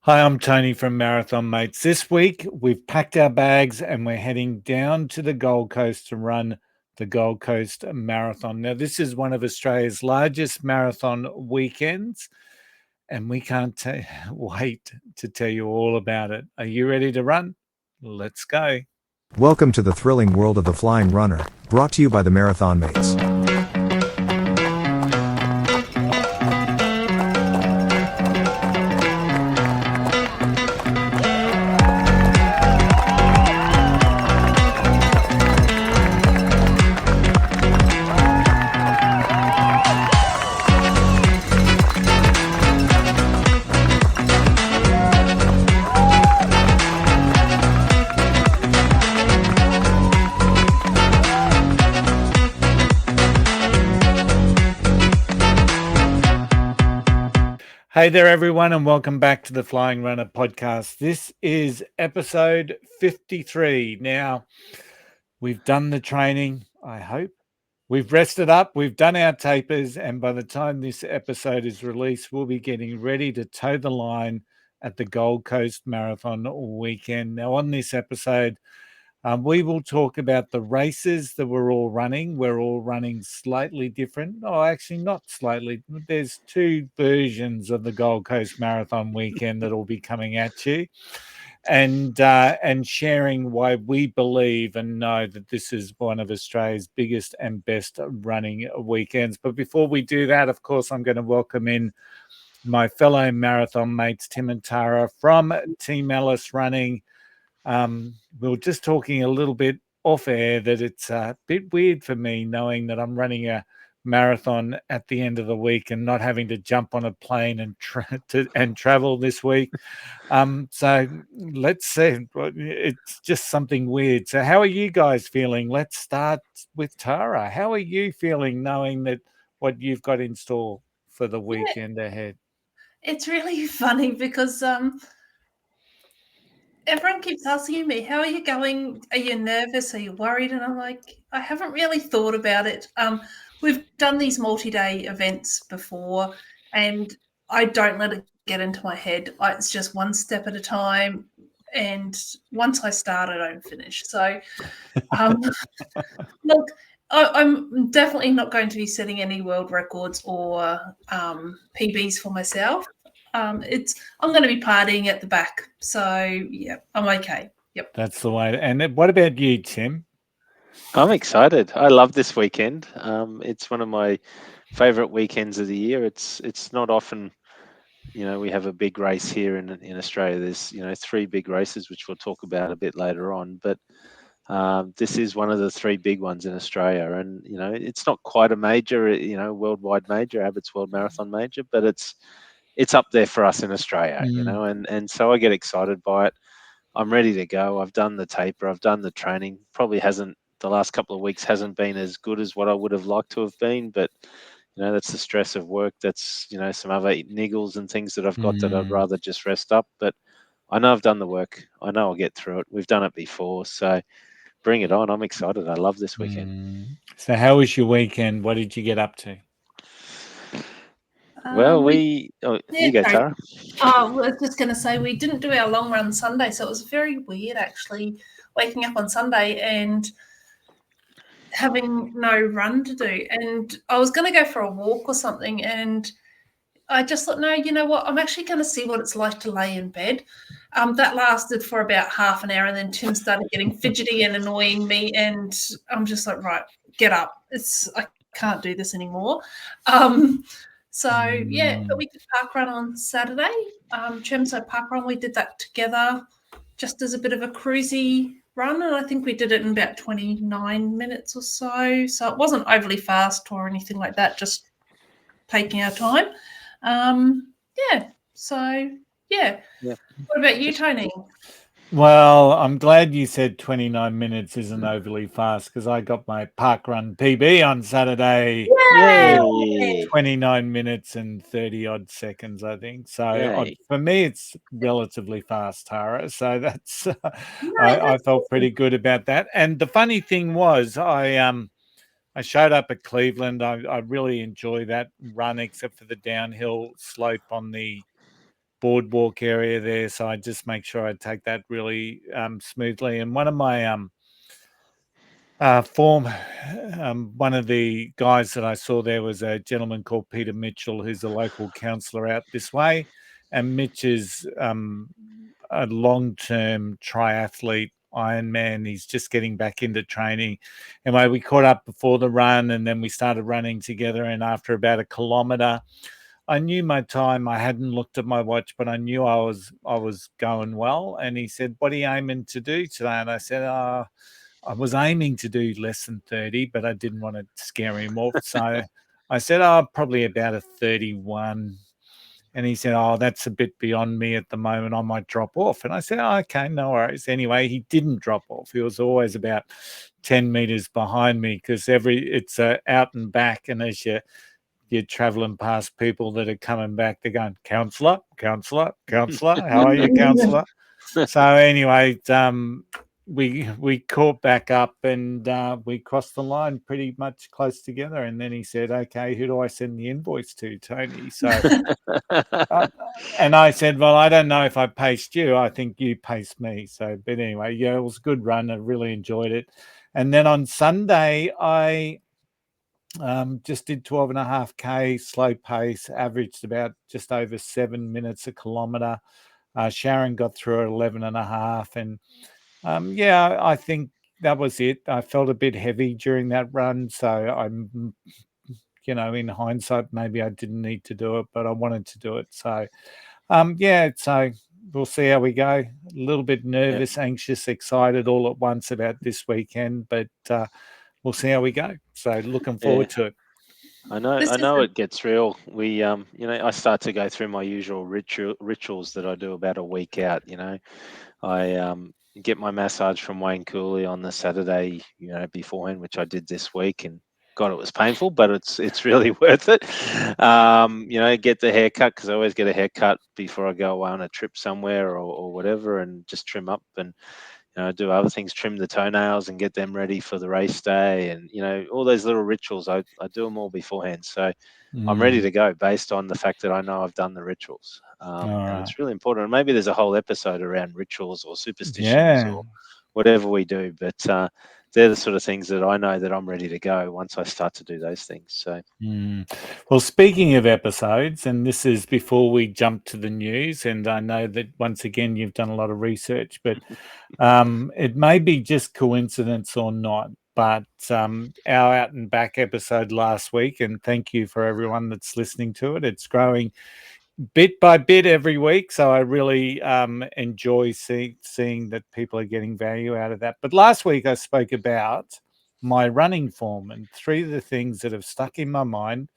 Hi, I'm Tony from Marathon Mates. This week, we've packed our bags and we're heading down to the Gold Coast to run the Gold Coast Marathon. Now, this is one of Australia's largest marathon weekends, and we can't wait to tell you all about it. Are you ready to run? Let's go. Welcome to the thrilling world of the Flying Runner, brought to you by the Marathon Mates. Hey there, everyone, and welcome back to the Flying Runner podcast. This is episode 53. Now, we've done the training, I hope. We've rested up, we've done our tapers, and by the time this episode is released, we'll be getting ready to toe the line at the Gold Coast Marathon weekend. Now, on this episode, we will talk about the races that we're all running. We're all running slightly different. Oh, actually, not slightly. There's two versions of the Gold Coast Marathon weekend that will be coming at you, and sharing why we believe and know that this is one of Australia's biggest and best running weekends. But before we do that, of course, I'm going to welcome in my fellow marathon mates, Tim and Tara from Team Ellis Running. We were just talking a little bit off air that it's a bit weird for me knowing that I'm running a marathon at the end of the week and not having to jump on a plane and travel this week. So let's see. It's just something weird. So how are you guys feeling? Let's start with Tara. How are you feeling knowing that what you've got in store for the weekend ahead? It's really funny because everyone keeps asking me, "How are you going? Are you nervous? Are you worried?" And I'm like, I haven't really thought about it. We've done these multi-day events before, and I don't let it get into my head. It's just one step at a time, and once I start, I don't finish. So, look, I'm definitely not going to be setting any world records or PBs for myself. I'm going to be partying at the back. So, yeah, I'm okay. Yep. That's the way. And what about you, Tim? I'm excited. I love this weekend. It's one of my favorite weekends of the year. It's not often, we have a big race here in Australia. There's, three big races, which we'll talk about a bit later on. But this is one of the three big ones in Australia. And, it's not quite a major, worldwide major, Abbott's World Marathon major, but it's up there for us in Australia, and so I get excited by it. I'm ready to go. I've done the taper. I've done the training. Probably the last couple of weeks hasn't been as good as what I would have liked to have been, but that's the stress of work. That's, some other niggles and things that I've got that I'd rather just rest up. But I know I've done the work. I know I'll get through it. We've done it before. So bring it on. I'm excited. I love this weekend. So how was your weekend? What did you get up to? Well, you go, Tara. I was just going to say we didn't do our long run Sunday, so it was very weird actually waking up on Sunday and having no run to do. And I was going to go for a walk or something, and I just thought, no, you know what? I'm actually going to see what it's like to lay in bed. That lasted for about half an hour, and then Tim started getting fidgety and annoying me, and I'm just like, right, get up. I can't do this anymore. So, yeah, but we did park run on Saturday. Chermside Park Run, we did that together just as a bit of a cruisy run, and I think we did it in about 29 minutes or so. So it wasn't overly fast or anything like that, just taking our time. Yeah. What about you, Tony? Well, I'm glad you said 29 minutes isn't overly fast because I got my park run PB on Saturday. Yay! 29 minutes and 30 odd seconds, I think. So for me, it's relatively fast, Tara. So that's I felt pretty good about that. And the funny thing was, I showed up at Cleveland. I really enjoy that run, except for the downhill slope on the boardwalk area there, so I just make sure I take that really smoothly. And one of my one of the guys that I saw there was a gentleman called Peter Mitchell, who's a local councillor out this way. And Mitch is a long-term triathlete, Ironman. He's just getting back into training. Anyway, we caught up before the run, and then we started running together. And after about a kilometre, I knew my time. I hadn't looked at my watch, but I knew I was going well. And he said, "What are you aiming to do today?" And I said, I was aiming to do less than 30, but I didn't want to scare him off. So I said, probably about a 31. And he said, that's a bit beyond me at the moment. I might drop off. And I said, okay, no worries. Anyway, he didn't drop off. He was always about 10 meters behind me because it's out and back. And as you're traveling past people that are coming back, they're going, counsellor, counsellor, counsellor. How are you, counsellor? So anyway, we caught back up and we crossed the line pretty much close together. And then he said, okay, who do I send the invoice to, Tony? So, and I said, well, I don't know if I paced you. I think you paced me. So, but anyway, yeah, it was a good run. I really enjoyed it. And then on Sunday, I just did 12.5K, slow pace, averaged about just over 7 minutes a kilometre. Sharon got through at 11.5. And I think that was it. I felt a bit heavy during that run. So I'm, in hindsight, maybe I didn't need to do it, but I wanted to do it. So, so we'll see how we go. A little bit nervous, anxious, excited all at once about this weekend, but we'll see how we go. So looking forward to it. I know it gets real. We, I start to go through my usual rituals that I do about a week out. I get my massage from Wayne Cooley on the Saturday, beforehand, which I did this week, and God, it was painful, but it's really worth it. Get the haircut because I always get a haircut before I go away on a trip somewhere or whatever, and just trim up and do other things, trim the toenails and get them ready for the race day, and all those little rituals. I do them all beforehand, so I'm ready to go based on the fact that I know I've done the rituals. And it's really important. And maybe there's a whole episode around rituals or superstitions or whatever we do, but they're the sort of things that I know that I'm ready to go once I start to do those things. So, Well, speaking of episodes, and this is before we jump to the news, and I know that once again you've done a lot of research, but it may be just coincidence or not, but our Out and Back episode last week, and thank you for everyone that's listening to it. It's growing bit by bit every week, so I really enjoy seeing that people are getting value out of that. But last week I spoke about my running form and 3 of the things that have stuck in my mind,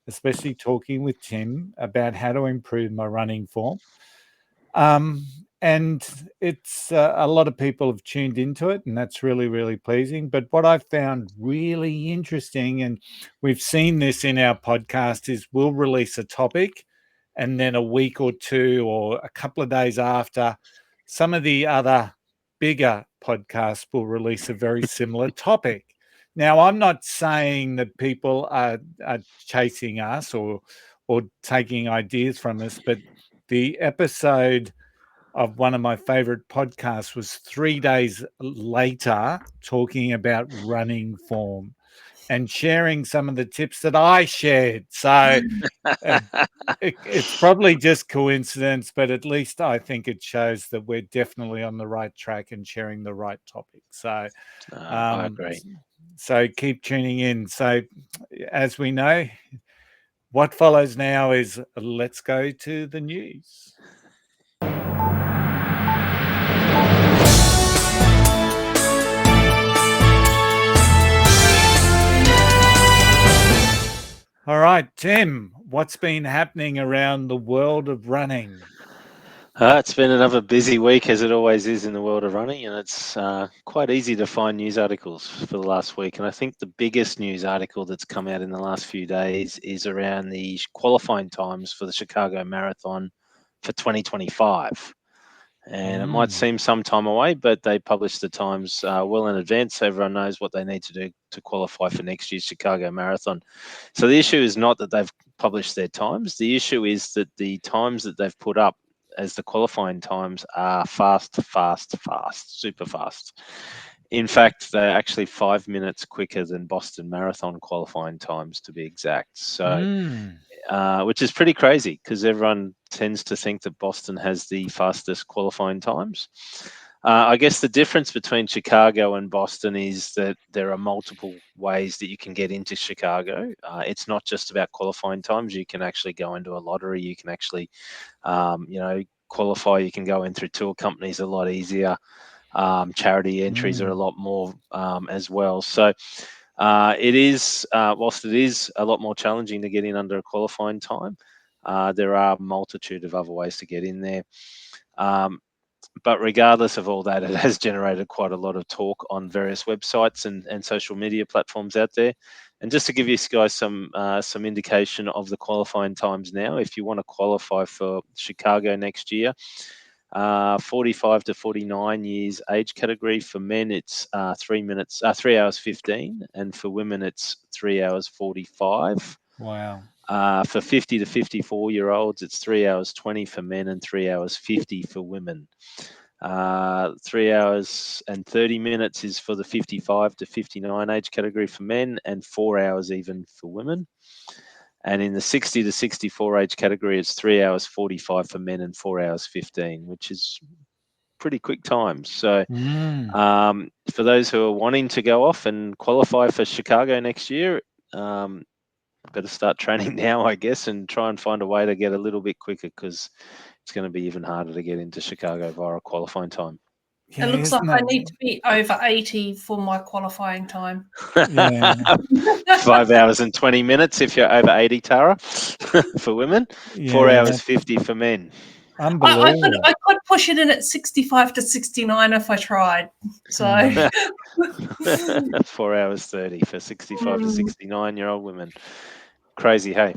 especially talking with Tim about how to improve my running form. And it's a lot of people have tuned into it, and that's really, really pleasing. But what I found really interesting, and we've seen this in our podcast, is we'll release a topic, and then a week or 2 or a couple of days after, some of the other bigger podcasts will release a very similar topic. Now, I'm not saying that people are chasing us or taking ideas from us, but the episode of one of my favorite podcasts was 3 days later talking about running form and sharing some of the tips that I shared. So it's probably just coincidence, but at least I think it shows that we're definitely on the right track and sharing the right topic. So I agree. So keep tuning in. So as we know, what follows now is let's go to the news. All right, Tim, what's been happening around the world of running? It's been another busy week, as it always is in the world of running, and it's quite easy to find news articles for the last week. And I think the biggest news article that's come out in the last few days is around the qualifying times for the Chicago Marathon for 2025. And it might seem some time away, but they published the times well in advance, so everyone knows what they need to do to qualify for next year's Chicago Marathon. So the issue is not that they've published their times. The issue is that the times that they've put up as the qualifying times are fast, super fast. In fact, they're actually 5 minutes quicker than Boston Marathon qualifying times, to be exact. So, which is pretty crazy because everyone tends to think that Boston has the fastest qualifying times. I guess the difference between Chicago and Boston is that there are multiple ways that you can get into Chicago. It's not just about qualifying times. You can actually go into a lottery. You can actually, qualify. You can go in through tour companies a lot easier. Charity entries are a lot more as well. So it is, whilst it is a lot more challenging to get in under a qualifying time, there are a multitude of other ways to get in there. But regardless of all that, it has generated quite a lot of talk on various websites and social media platforms out there. And just to give you guys some indication of the qualifying times now, if you want to qualify for Chicago next year, 45 to 49 years age category. For men, it's 3 hours 15, and for women, it's 3 hours 45. Wow. For 50 to 54-year-olds, it's 3 hours 20 for men and 3 hours 50 for women. 3 hours and 30 minutes is for the 55 to 59 age category for men, and 4 hours even for women. And in the 60 to 64 age category, it's 3 hours 45 for men and 4 hours 15, which is pretty quick times. So for those who are wanting to go off and qualify for Chicago next year, better start training now, I guess, and try and find a way to get a little bit quicker, because it's going to be even harder to get into Chicago via a qualifying time. It looks like I need to be over 80 for my qualifying time. Yeah. 5 hours and 20 minutes if you're over 80, Tara, for women. 4 hours 50 for men. Unbelievable. I could push it in at 65 to 69 if I tried. So 4 hours 30 for 65 to 69-year-old women. Crazy, hey?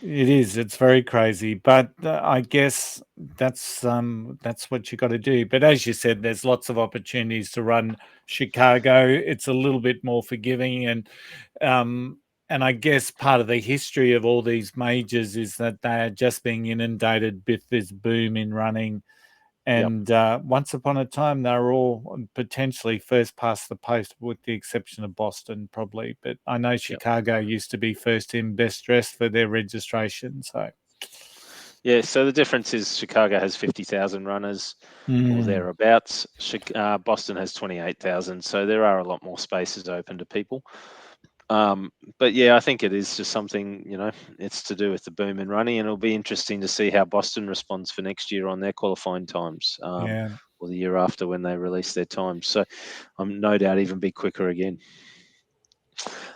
It is. It's very crazy, but I guess that's what you got to do. But as you said, there's lots of opportunities to run Chicago. It's a little bit more forgiving, and I guess part of the history of all these majors is that they are just being inundated with this boom in running. And once upon a time, they were all potentially first past the post, with the exception of Boston, probably. But I know Chicago used to be first in best dressed for their registration. So, yeah. So the difference is Chicago has 50,000 runners or thereabouts. Boston has 28,000. So there are a lot more spaces open to people. But yeah, I think it is just something, it's to do with the boom in running, and it'll be interesting to see how Boston responds for next year on their qualifying times, or the year after when they release their times. So I'm no doubt even be quicker again.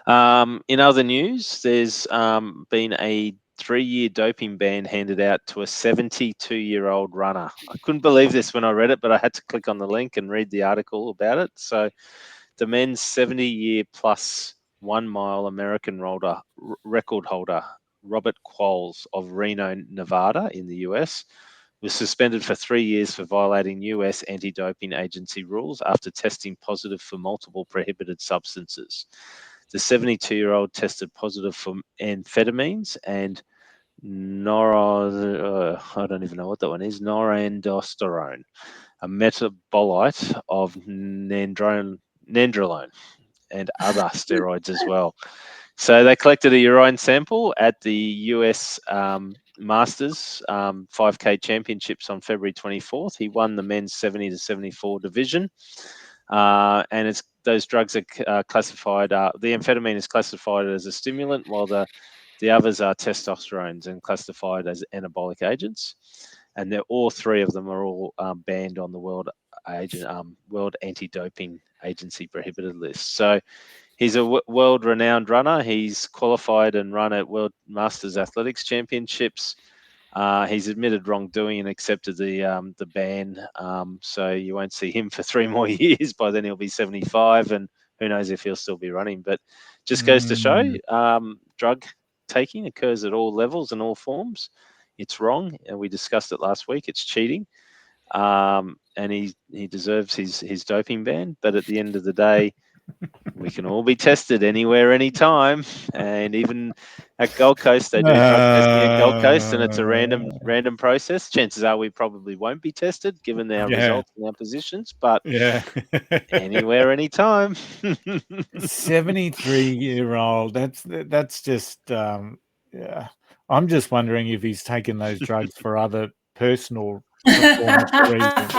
In other news, there's been a 3-year doping ban handed out to a 72-year-old runner. I couldn't believe this when I read it, but I had to click on the link and read the article about it. So the men's 70-year plus 1 mile American record holder, Robert Qualls of Reno, Nevada in the US, was suspended for 3 years for violating US anti-doping agency rules after testing positive for multiple prohibited substances. The 72-year-old tested positive for amphetamines and I don't even know what that one is, norandosterone, a metabolite of nandrolone and other steroids as well. So they collected a urine sample at the US Masters 5K Championships on February 24th. He won the men's 70 to 74 division. And those drugs are classified, the amphetamine is classified as a stimulant, while the others are testosterones and classified as anabolic agents. And all three of them are all banned on the World Anti-Doping Agency prohibited list. So he's a world-renowned runner. He's qualified and run at World Masters Athletics Championships. He's admitted wrongdoing and accepted the ban. So you won't see him for 3 more years. By then he'll be 75, and who knows if he'll still be running. But just goes to show, drug taking occurs at all levels and all forms. It's wrong, and we discussed it last week. It's cheating, and he deserves his doping ban. But at the end of the day, We can all be tested anywhere, anytime, and even at Gold Coast, they do drug testing at Gold Coast, and it's a random process. Chances are we probably won't be tested given our results and our positions, but Yeah. anywhere, anytime. 73-year-old. That's just yeah. I'm just wondering if he's taken those drugs for other personal performance reasons.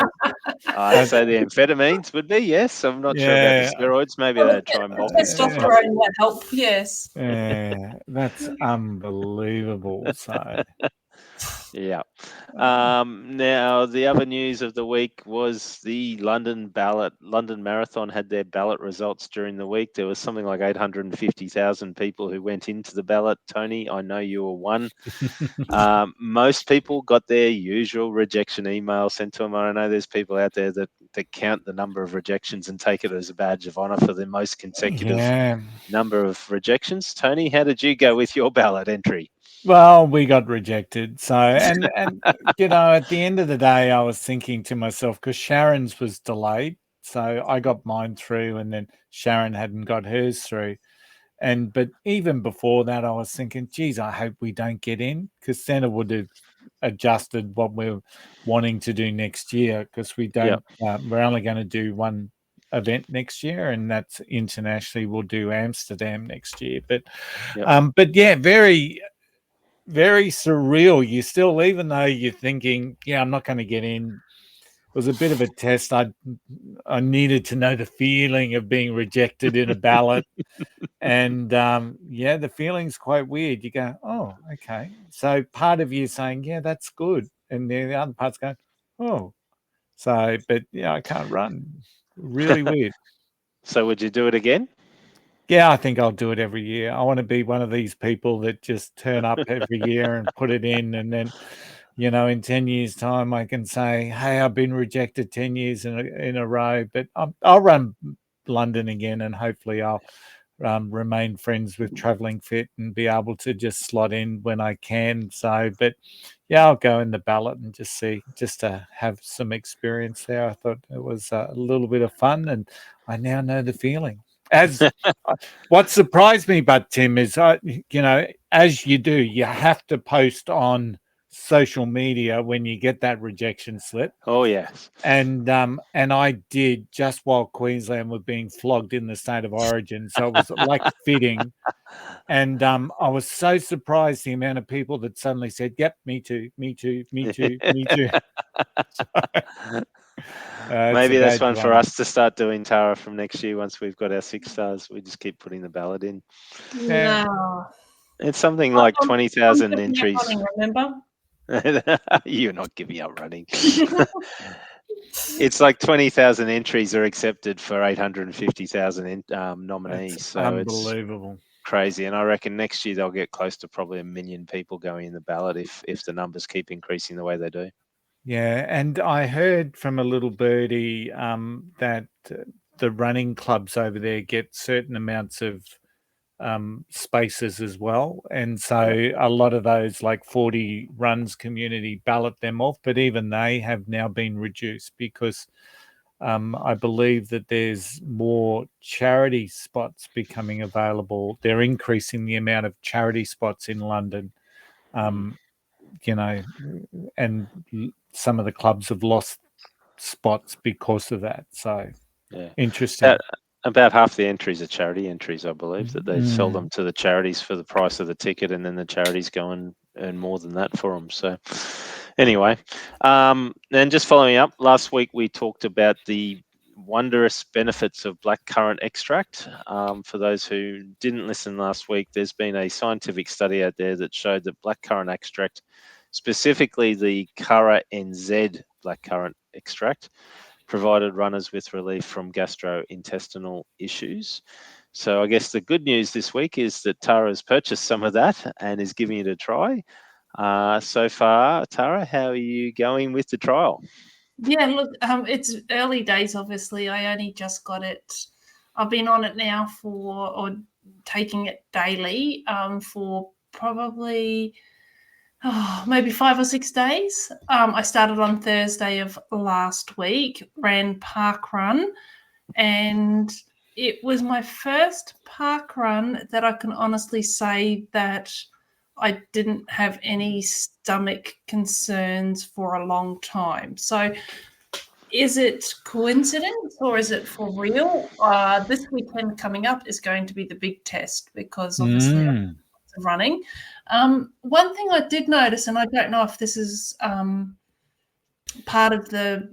I'd say the amphetamines would be, yes. I'm not sure about the steroids. Maybe they'd try and bulk his stuff up. Testosterone might help, yes. Yeah, that's unbelievable. So Yeah. Now, the other news of the week was the London Marathon had their ballot results during the week. There was something like 850,000 people who went into the ballot. Tony, I know you were one. Most people got their usual rejection email sent to them. I know there's people out there that count the number of rejections and take it as a badge of honor for the most consecutive number of rejections. Tony, how did you go with your ballot entry? Well, we got rejected. So, and at the end of the day, I was thinking to myself, because Sharon's was delayed, so I got mine through, and then Sharon hadn't got hers through. But even before that, I was thinking, geez, I hope we don't get in, because then it would have adjusted what we're wanting to do next year, because we don't. We're only going to do one event next year, and that's internationally. We'll do Amsterdam next year. But yeah, very, very surreal. You still, even though you're thinking, yeah, I'm not going to get in. It was a bit of a test. I needed to know the feeling of being rejected in a ballot. And the feeling's quite weird. You go, oh, okay. So part of you saying, yeah, that's good. And then the other part's going, oh. So, but I can't run. Really weird. So would you do it again? Yeah, I think I'll do it every year. I want to be one of these people that just turn up every year and put it in. And then, in 10 years' time, I can say, hey, I've been rejected 10 years in a row. But I'll run London again, and hopefully I'll remain friends with Travelling Fit and be able to just slot in when I can. So, but yeah, I'll go in the ballot and just see, just to have some experience there. I thought it was a little bit of fun, and I now know the feeling. As what surprised me, but Tim, is as you do, you have to post on social media when you get that rejection slip. Oh yes. And I did, just while Queensland were being flogged in the state of origin, so it was like fitting. And I was so surprised the amount of people that suddenly said, "Yep, me too, me too, me too, me too." Maybe that's one for us to start doing, Tara, from next year. Once we've got our 6 stars, we just keep putting the ballot in. No. It's something like 20,000 entries. Running, remember? You're not giving up running. It's like 20,000 entries are accepted for 850,000 nominees. That's so unbelievable. It's crazy. And I reckon next year they'll get close to probably 1 million people going in the ballot if the numbers keep increasing the way they do. Yeah, and I heard from a little birdie that the running clubs over there get certain amounts of spaces as well, and so a lot of those, like 40 runs community, ballot them off, but even they have now been reduced because I believe that there's more charity spots becoming available. They're increasing the amount of charity spots in London, and some of the clubs have lost spots because of that. So interesting. About half the entries are charity entries, I believe, that they sell them to the charities for the price of the ticket, and then the charities go and earn more than that for them. So anyway, and just following up, last week we talked about the wondrous benefits of blackcurrant extract. For those who didn't listen last week, there's been a scientific study out there that showed that blackcurrant extract, specifically the Curra NZ blackcurrant extract, provided runners with relief from gastrointestinal issues. So I guess the good news this week is that Tara's purchased some of that and is giving it a try. So far, Tara, how are you going with the trial? Yeah, look, it's early days, obviously. I only just got it. I've been on it now or taking it daily for probably maybe 5 or 6 days. I started on Thursday of last week, ran Park Run, and it was my first park run that I can honestly say that I didn't have any stomach concerns for a long time. So is it coincidence or is it for real? This weekend coming up is going to be the big test because obviously I'm running. One thing I did notice, and I don't know if this is part of the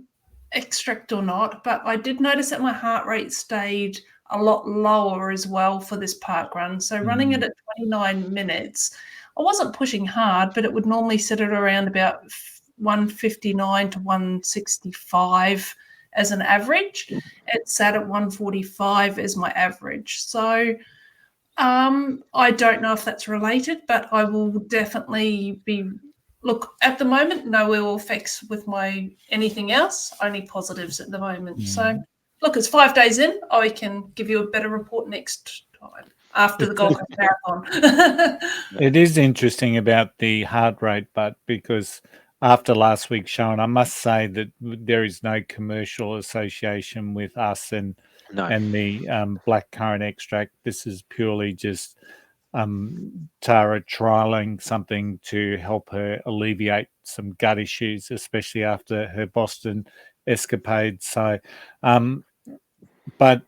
extract or not, but I did notice that my heart rate stayed a lot lower as well for this park run. So running it at 29 minutes, I wasn't pushing hard, but it would normally sit at around about 159 to 165 as an average. It sat at 145 as my average. So I don't know if that's related, but I will definitely be. Look, at the moment, no ill effects with my anything else, only positives at the moment. So, look, it's 5 days in. I can give you a better report next time after the Gold Coast Marathon. It is interesting about the heart rate, but because after last week's show, and I must say that there is no commercial association with us and the blackcurrant extract. This is purely just Tara trialing something to help her alleviate some gut issues, especially after her Boston escapade. So, but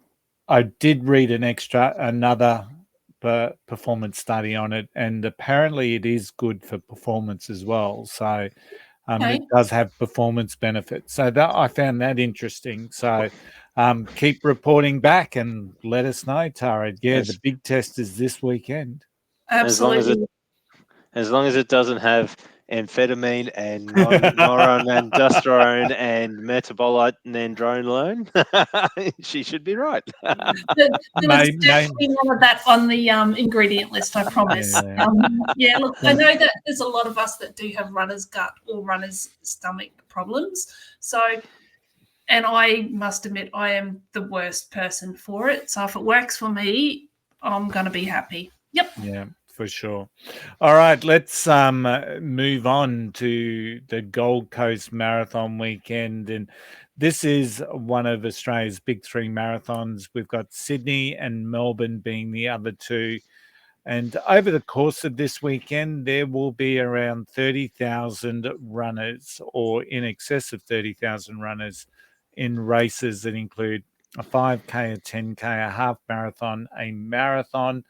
I did read another performance study on it, and apparently it is good for performance as well. So it does have performance benefits. So that I found that interesting. So keep reporting back and let us know, Tara. Yeah, the big test is this weekend. Absolutely. As long as it doesn't have amphetamine and noranandrosterone and metabolite and andronolone, she should be right. There's definitely none of that on the ingredient list, I promise. Yeah. Look, I know that there's a lot of us that do have runner's gut or runner's stomach problems. So, and I must admit, I am the worst person for it. So if it works for me, I'm going to be happy. Yep. Yeah, for sure. All right, let's move on to the Gold Coast Marathon weekend. And this is one of Australia's big three marathons. We've got Sydney and Melbourne being the other two. And over the course of this weekend, there will be around 30,000 runners or in excess of 30,000 runners in races that include a 5K, a 10K, a half marathon, a marathon,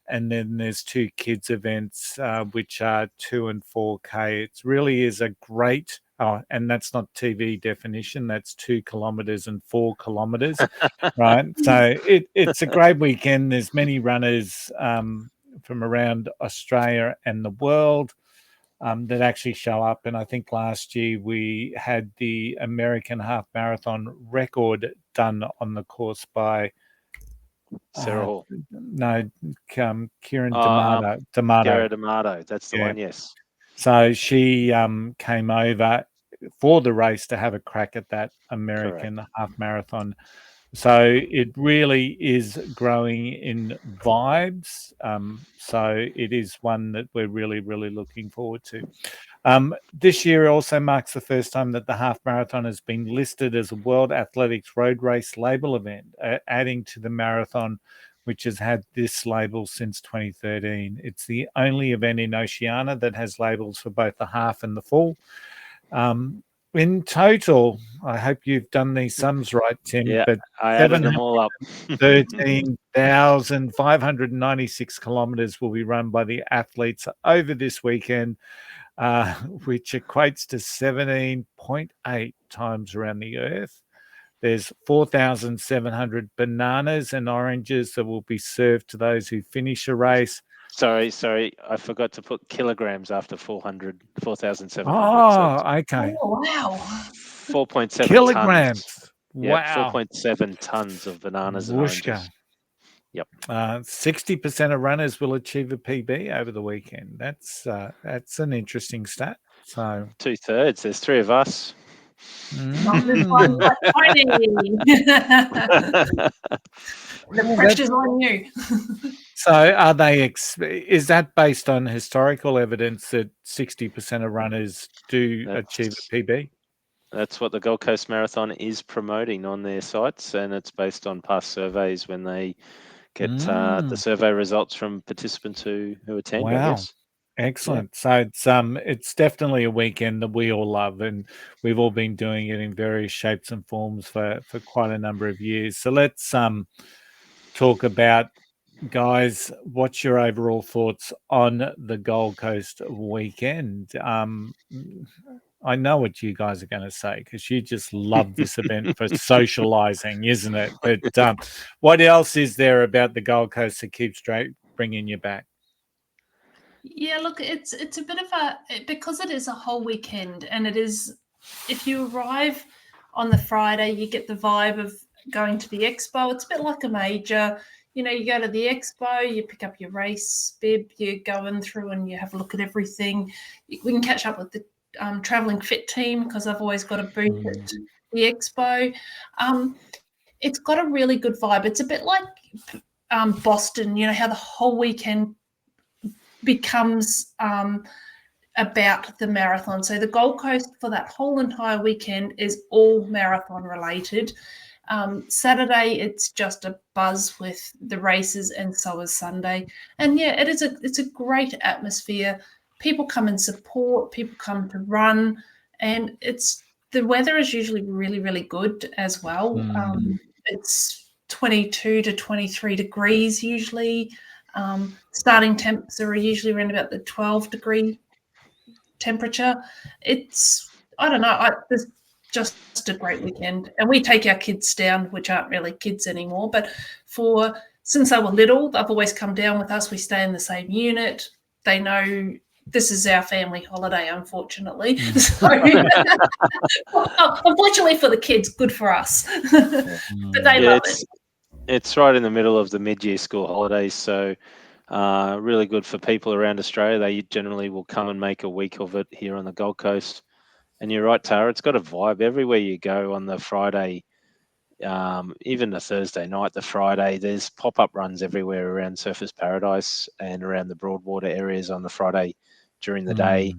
and then there's two kids events, which are 2 and 4K. It really is a great, and that's not TV definition. That's 2 kilometers and 4 kilometers, right? So it's a great weekend. There's many runners from around Australia and the world that actually show up. And I think last year we had the American half marathon record done on the course by Sarah Hall. No, Kieran Sarah D'Amato. D'Amato. That's the one, yes. So she came over for the race to have a crack at that American half marathon. So it really is growing in vibes. So it is one that we're really, really looking forward to. This year also marks the first time that the half marathon has been listed as a World Athletics Road Race label event, adding to the marathon, which has had this label since 2013. It's the only event in Oceania that has labels for both the half and the full. In total, I hope you've done these sums right, Tim. Yeah, but I added them all up. 13,596 kilometers will be run by the athletes over this weekend, which equates to 17.8 times around the earth. There's 4,700 bananas and oranges that will be served to those who finish a race. Sorry. I forgot to put kilograms after 4,700. Oh, okay. Oh, wow. 4.7 kilograms. Tons. Wow. Yep, 4.7 tons of bananas and oranges. Yep. 60% of runners will achieve a PB over the weekend. That's an interesting stat. So 2/3. There's 3 of us. Not this one, but Tony. The pressure's on you. So are they? Is that based on historical evidence that 60% of runners do achieve a PB? That's what the Gold Coast Marathon is promoting on their sites, and it's based on past surveys when they get the survey results from participants who attend. I Wow. guess. Excellent. So it's definitely a weekend that we all love, and we've all been doing it in various shapes and forms for quite a number of years. So let's talk about, guys, what's your overall thoughts on the Gold Coast weekend? I know what you guys are going to say because you just love this event for socializing, isn't it? But what else is there about the Gold Coast that keeps bringing you back? Yeah, look, it's a bit of because it is a whole weekend, and it is, if you arrive on the Friday, you get the vibe of going to the Expo. It's a bit like a major. You go to the Expo, you pick up your race bib, you go in through and you have a look at everything. We can catch up with the traveling fit team because I've always got a booth at the Expo. It's got a really good vibe. It's a bit like Boston, how the whole weekend becomes about the marathon. So the Gold Coast for that whole entire weekend is all marathon related. Saturday, it's just a buzz with the races, and so is Sunday. And yeah, it's a great atmosphere. People come and support, people come to run, and the weather is usually really, really good as well. It's 22 to 23 degrees usually. Starting temps are usually around about the 12-degree temperature. I don't know, there's just a great weekend. And we take our kids down, which aren't really kids anymore, but since they were little, they've always come down with us. We stay in the same unit. They know this is our family holiday, unfortunately. So, unfortunately for the kids, good for us. But they love it. It's right in the middle of the mid-year school holidays, so really good for people around Australia. They generally will come and make a week of it here on the Gold Coast. And you're right, Tara, it's got a vibe everywhere you go on the Friday, even the Thursday night, the Friday. There's pop-up runs everywhere around Surfers Paradise and around the Broadwater areas on the Friday during the day.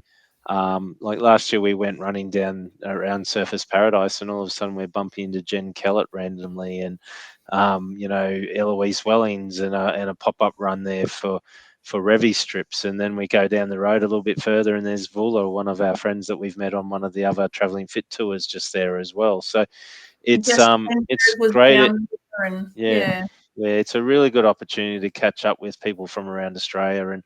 Like last year, we went running down around Surfers Paradise, and all of a sudden we're bumping into Jen Kellett randomly, and Eloise Wellings, and a pop-up run there for Revy strips. And then we go down the road a little bit further, and there's Vula, one of our friends that we've met on one of the other traveling fit tours, just there as well. So it's great. Yeah, it's a really good opportunity to catch up with people from around Australia, and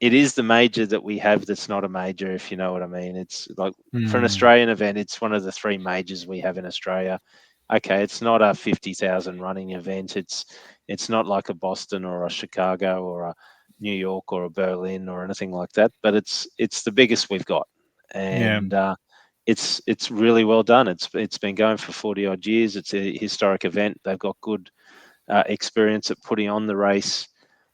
it is the major that we have that's not a major, if you know what I mean. It's like for an Australian event, it's one of the three majors we have in Australia. Okay, it's not a 50,000 running event. It's not like a Boston or a Chicago or a New York or a Berlin or anything like that, but it's the biggest we've got, and it's really well done. It's been going for 40 odd years. It's a historic event. They've got good experience at putting on the race.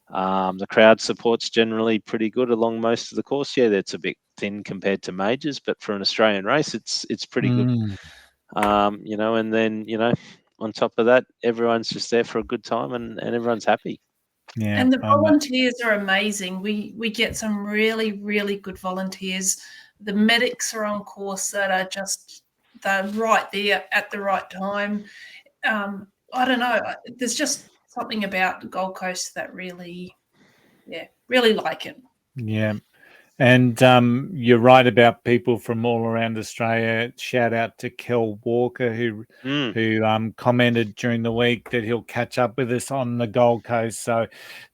The crowd support's generally pretty good along most of the course. Yeah, that's a bit thin compared to majors, but for an Australian race, it's pretty good. And then on top of that, everyone's just there for a good time, and everyone's happy. Yeah, and the volunteers are amazing. We get some really, really good volunteers. The medics are on course that are they're right there at the right time. I don't know. There's just something about the Gold Coast that really like it. Yeah. And you're right about people from all around Australia. Shout out to Kel Walker, who commented during the week that he'll catch up with us on the Gold Coast. So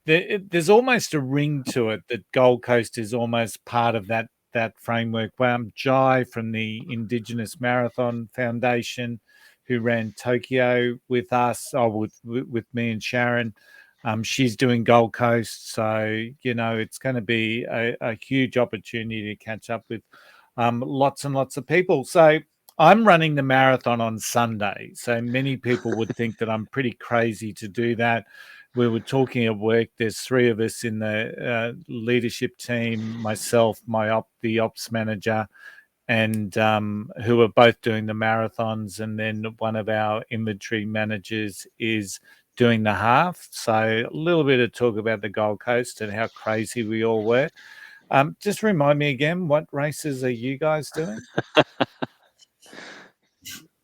there's almost a ring to it that Gold Coast is almost part of that framework. Jai from the Indigenous Marathon Foundation, who ran Tokyo with us, with me and Sharon. She's doing Gold Coast, so it's going to be a huge opportunity to catch up with lots and lots of people. So I'm running the marathon on Sunday, so many people would think that I'm pretty crazy to do that. We were talking at work. There's three of us in the leadership team: myself, the ops manager, and who are both doing the marathons, and then one of our inventory managers is doing the half. So a little bit of talk about the Gold Coast and how crazy we all were. Just remind me again, what races are you guys doing?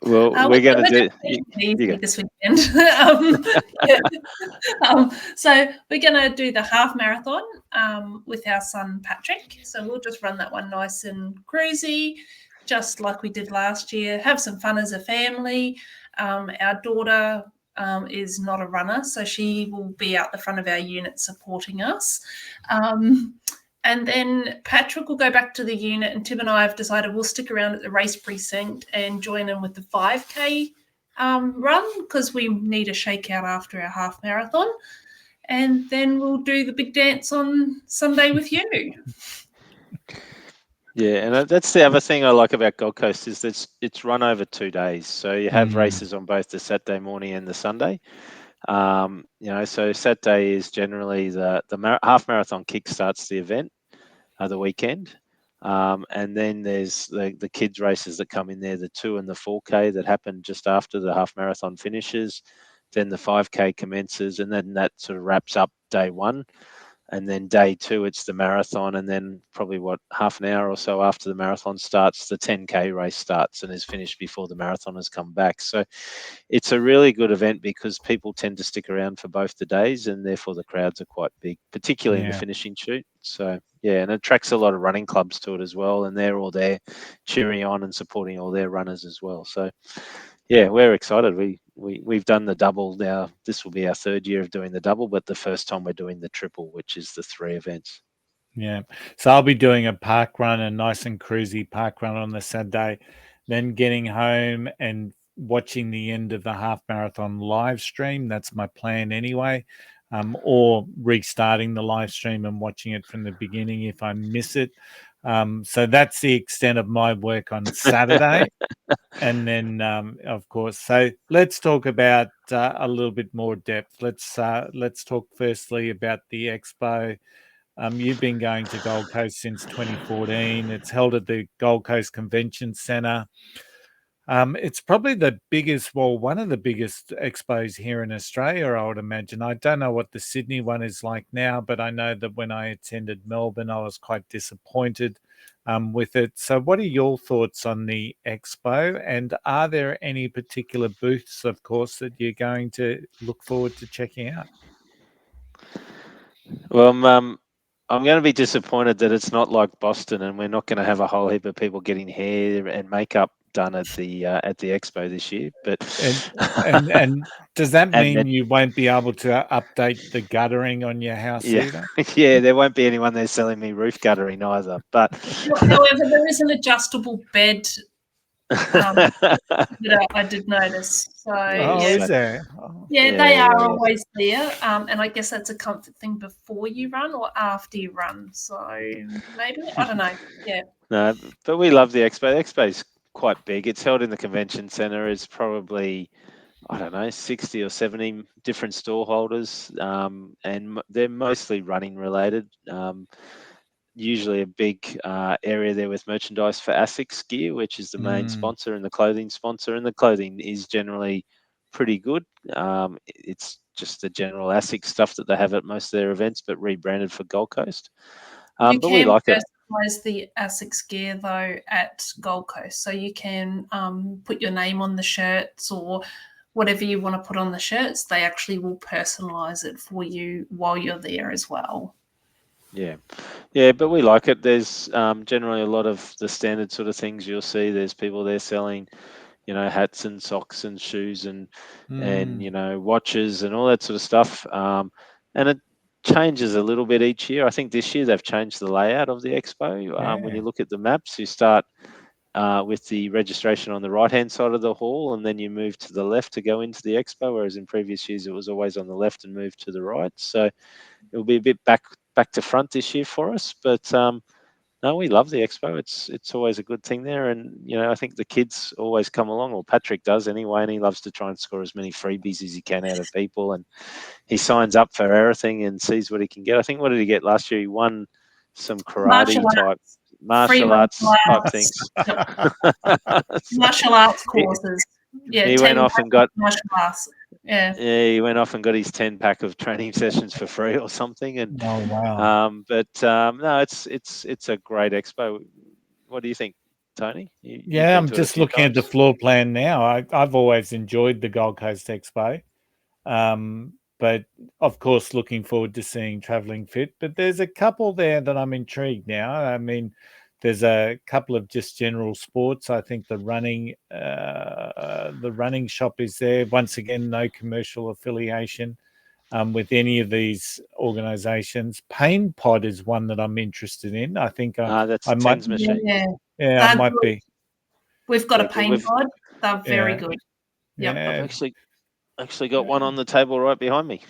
Well, we're going to do. Easy this weekend. Yeah. So we're going to do the half marathon with our son Patrick. So we'll just run that one nice and cruisy, just like we did last year. Have some fun as a family. Our daughter is not a runner, so she will be out the front of our unit supporting us. And then Patrick will go back to the unit, and Tim and I have decided we'll stick around at the race precinct and join in with the 5K run, because we need a shakeout after our half marathon. And then we'll do the big dance on Sunday with you. Yeah, and that's the other thing I like about Gold Coast is that it's run over 2 days. So you have races on both the Saturday morning and the Sunday. So Saturday is generally the half marathon kick starts the event, the weekend. And then there's the kids races that come in there, the 2 and the 4K that happen just after the half marathon finishes. Then the 5K commences, and then that sort of wraps up day 1. And then day 2, it's the marathon, and then probably half an hour or so after the marathon starts, the 10K race starts and is finished before the marathoners come back. So it's a really good event because people tend to stick around for both the days, and therefore the crowds are quite big, particularly in the finishing shoot. So yeah, and it attracts a lot of running clubs to it as well, and they're all there cheering on and supporting all their runners as well. So yeah, we're excited. We've done the double now. This will be our 3rd year of doing the double, but the first time we're doing the triple, which is the 3 events. Yeah. So I'll be doing a park run, a nice and cruisy park run on the Saturday, then getting home and watching the end of the half marathon live stream. That's my plan anyway. Or restarting the live stream and watching it from the beginning if I miss it. So that's the extent of my work on Saturday. And then, of course, so let's talk about a little bit more depth. Let's talk firstly about the Expo. You've been going to Gold Coast since 2014. It's held at the Gold Coast Convention Centre. It's probably the biggest, well, one of the biggest expos here in Australia, I would imagine. I don't know what the Sydney one is like now, but I know that when I attended Melbourne, I was quite disappointed with it. So what are your thoughts on the expo? And are there any particular booths, of course, that you're going to look forward to checking out? Well, I'm going to be disappointed that it's not like Boston, and we're not going to have a whole heap of people getting hair and makeup done at the expo this year. But and does that mean then, you won't be able to update the guttering on your house either? Yeah, there won't be anyone there selling me roof guttering either. But However, there is an adjustable bed that I did notice. So is there? Yeah, they are always there, and I guess that's a comfort thing before you run or after you run. So maybe, I don't know. Yeah. No, but we love the expo. The expo is quite big. It's held in the convention centre. It's probably, I don't know, 60 or 70 different stall holders, and they're mostly running related. Usually a big area there with merchandise for ASICS gear, which is the main sponsor and the clothing sponsor. And the clothing is generally pretty good. It's just the general ASICS stuff that they have at most of their events, but rebranded for Gold Coast. You but we like it. Personalize the ASICS gear though at Gold Coast, so you can put your name on the shirts or whatever you want to put on the shirts. They actually will personalize it for you while you're there as well. Yeah, but we like it. There's generally a lot of the standard sort of things you'll see. There's people there selling, hats and socks and shoes and watches and all that sort of stuff. And it changes a little bit each year. I think this year they've changed the layout of the expo. When you look at the maps, you start with the registration on the right-hand side of the hall, and then you move to the left to go into the expo, whereas in previous years it was always on the left and moved to the right. So it'll be a bit back to front this year for us, but no, we love the expo. It's always a good thing there, and I think the kids always come along, or Patrick does anyway, and he loves to try and score as many freebies as he can out of people, and he signs up for everything and sees what he can get. I think, what did he get last year? He won some karate martial arts type things. Martial arts courses. Yeah, he went off and got martial arts. Yeah, he went off and got his 10-pack of training sessions for free or something. And oh wow! no, it's a great expo. What do you think? Tony? You've Yeah, been I'm to it a just few looking at the times. floor plan now. I've always enjoyed the Gold Coast Expo. But of course, looking forward to seeing Travelling Fit. But there's a couple there that I'm intrigued now. I mean, there's a couple of just general sports. I think the running shop is there. Once again, no commercial affiliation with any of these organisations. Pain Pod is one that I'm interested in. I think That's I might. Tens machine. Yeah, Yeah, I they're might good. be. We've got They're a good. pain pod. They're very Yeah, good. Yep. yeah. I've actually got one on the table right behind me.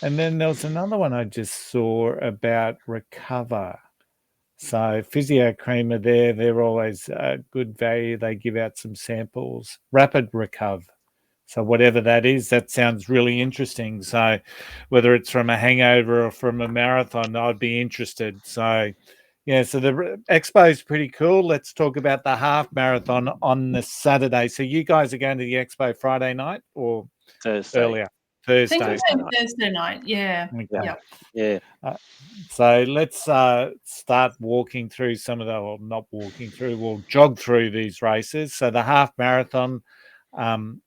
And then there was another one I just saw about Recover. So Physio Cream are there. They're always good value. They give out some samples. Rapid Recover. So whatever that is, that sounds really interesting. So whether it's from a hangover or from a marathon, I'd be interested. So yeah, so the expo is pretty cool. Let's talk about the half marathon on the Saturday. So you guys are going to the expo Friday night or Thursday. earlier? I think Thursday. it's Thursday night. Yeah. Okay. Yep. Yeah. So let's start walking through some of the, or not walking through, we'll jog through these races. So the half marathon,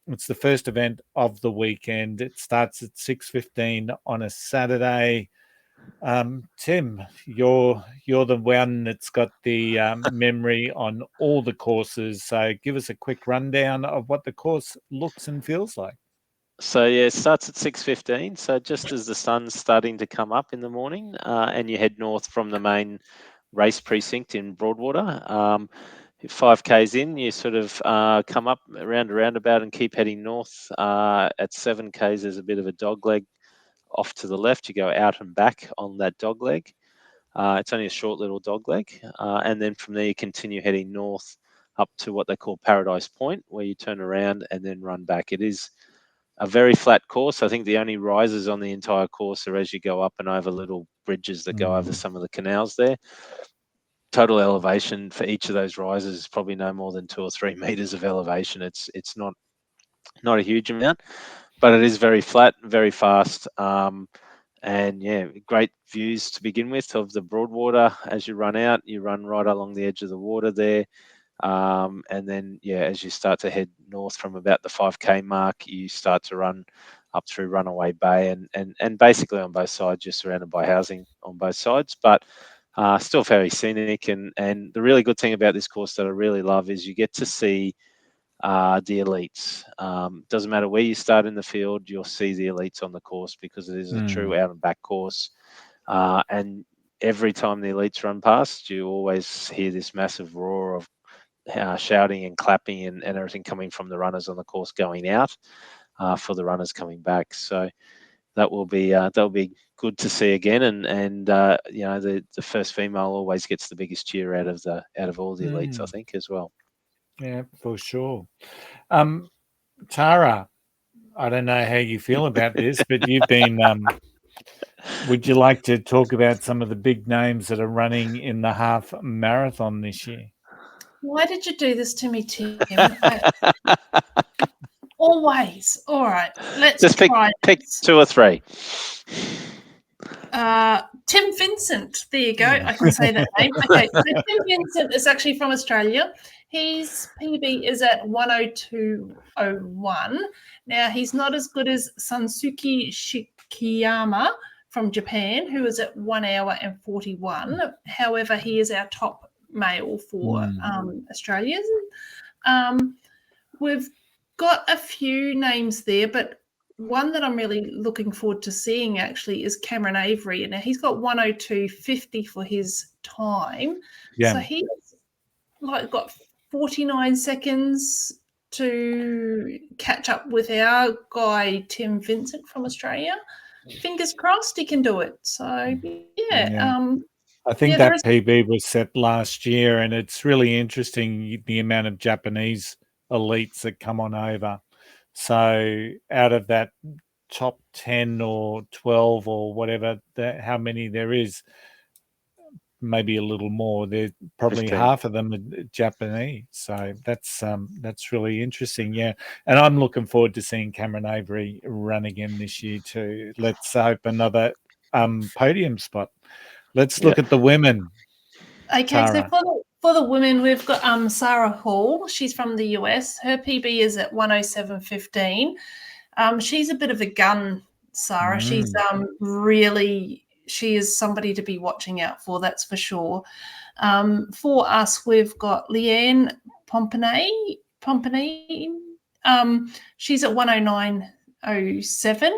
it's the first event of the weekend. It starts at 6:15 on a Saturday. Tim, you're the one that's got the memory on all the courses. So give us a quick rundown of what the course looks and feels like. So yeah, it starts at 6:15. So just as the sun's starting to come up in the morning, and you head north from the main race precinct in Broadwater. 5Ks in, you sort of come up around a roundabout and keep heading north. At 7Ks, there's a bit of a dog leg off to the left. You go out and back on that dog leg. It's only a short little dog leg. And then from there, you continue heading north up to what they call Paradise Point, where you turn around and then run back. It is a very flat course. I think the only rises on the entire course are as you go up and over little bridges that go over some of the canals there. Total elevation for each of those rises is probably no more than 2 or 3 meters of elevation. It's not a huge amount, but it is very flat, very fast. And yeah, great views to begin with of the Broadwater. As you run out, you run right along the edge of the water there. And then, yeah, as you start to head north from about the 5K mark, you start to run up through Runaway Bay, and basically on both sides, you're surrounded by housing on both sides, but still very scenic. And the really good thing about this course that I really love is you get to see the elites. Doesn't matter where you start in the field, you'll see the elites on the course because it is a true out and back course. And every time the elites run past, you always hear this massive roar of shouting and clapping and everything coming from the runners on the course going out for the runners coming back. So that'll be good to see again. And you know, the first female always gets the biggest cheer out of all the elites, I think, as well. Yeah, for sure. Tara, I don't know how you feel about this, but you've been. Would you like to talk about some of the big names that are running in the half marathon this year? Why did you do this to me, Tim? Always. All right. Let's just pick this. 2 or 3. Tim Vincent. There you go. I can say that name. Okay. So Tim Vincent is actually from Australia. His PB is at 1:02:01. Now, he's not as good as Sansuke Shikiyama from Japan, who is at 1 hour and 41. However, he is our top male for Australians. We've got a few names there, but one that I'm really looking forward to seeing actually is Cameron Avery. Now he's got 1:02:50 for his time. Yeah. So he's got 49 seconds to catch up with our guy Tim Vincent from Australia. Fingers crossed he can do it. So yeah. I think that PB was set last year, and it's really interesting the amount of Japanese elites that come on over. So out of that top 10 or 12 or whatever, how many there is, maybe a little more. There's probably 15. half of them are Japanese. So that's really interesting. Yeah. And I'm looking forward to seeing Cameron Avery run again this year too. Let's hope another podium spot. Let's look at the women. Okay, Tara. so For the women, we've got Sarah Hall. She's from the US. Her PB is at 107.15. She's a bit of a gun, Sarah. She's she is somebody to be watching out for, that's for sure. For us, we've got Leanne Pompanay. She's at 109.07.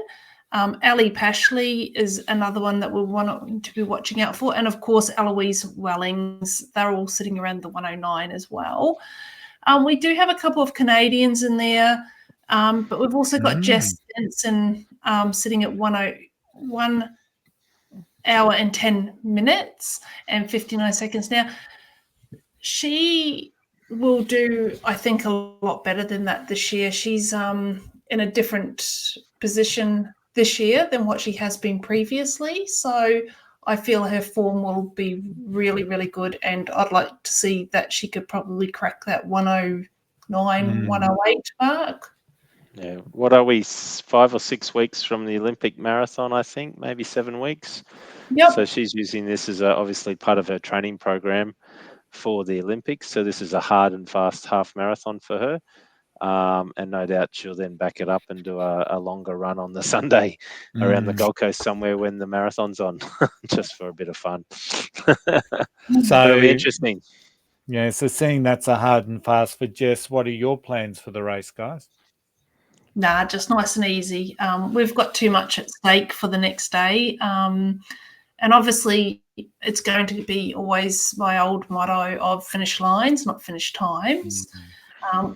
Ali Pashley is another one that we'll want to be watching out for. And, of course, Eloise Wellings. They're all sitting around the 109 as well. We do have a couple of Canadians in there, but we've also got Jess Stenson sitting at 1 hour and 10 minutes and 59 seconds. Now, she will do, I think, a lot better than that this year. She's in a different position this year than what she has been previously. So I feel her form will be really, really good. And I'd like to see that she could probably crack that 109, 108 mark. Yeah. What are we, 5 or 6 weeks from the Olympic marathon, I think, maybe 7 weeks? Yep. So she's using this as obviously part of her training program for the Olympics. So this is a hard and fast half marathon for her. And no doubt she'll then back it up and do a longer run on the Sunday around the Gold Coast somewhere when the marathon's on, just for a bit of fun. So it'll be interesting. Yeah, so seeing that's a hard and fast for Jess, what are your plans for the race, guys? Nah, just nice and easy. We've got too much at stake for the next day. And obviously, it's going to be always my old motto of finish lines, not finish times.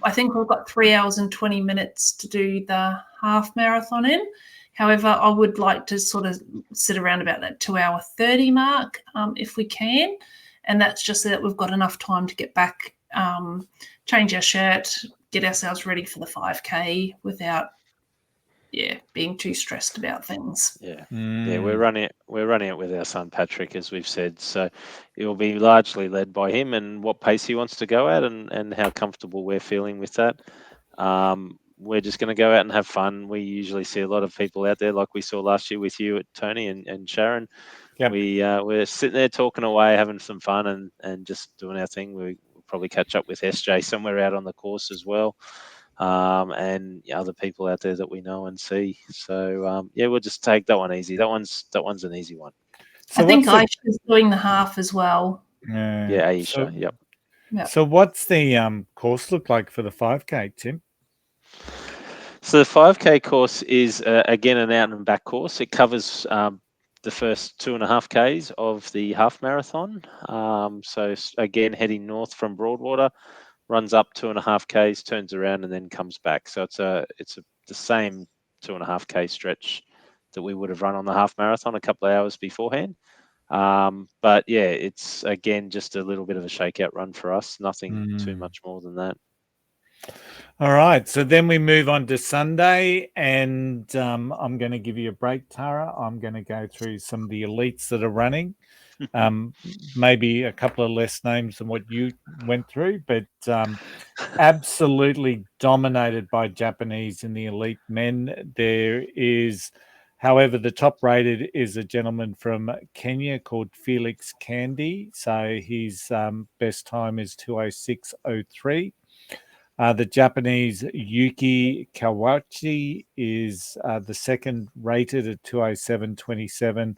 I think we've got 3 hours and 20 minutes to do the half marathon in. However, I would like to sort of sit around about that 2 hour 30 mark if we can. And that's just so that we've got enough time to get back, change our shirt, get ourselves ready for the 5K without being too stressed about things. Yeah, we're running it with our son Patrick, as we've said. So it will be largely led by him and what pace he wants to go at, and how comfortable we're feeling with that. We're just going to go out and have fun. We usually see a lot of people out there, like we saw last year with you at Tony and Sharon. Yep. We're sitting there talking away, having some fun, and just doing our thing. We'll probably catch up with SJ somewhere out on the course as well. And other people out there that we know and see. So we'll just take that one easy. That one's an easy one. So I think Aisha's doing the half as well. Yeah, Aisha. Yep. So what's the course look like for the 5K, Tim? So the 5K course is again an out and back course. It covers the first 2.5 Ks of the half marathon. So again, heading north from Broadwater, runs up 2.5 Ks, turns around, and then comes back. So it's the same 2.5 K stretch that we would have run on the half marathon a couple of hours beforehand. But yeah, it's again just a little bit of a shakeout run for us. Nothing too much more than that. All right, so then we move on to Sunday, and I'm going to give you a break, Tara. I'm going to go through some of the elites that are running. Maybe a couple of less names than what you went through, but absolutely dominated by Japanese in the elite men. There is, however, the top rated is a gentleman from Kenya called Felix Candy. So his best time is 2:06:03. The Japanese Yuki Kawachi is the second rated at 2:07:27,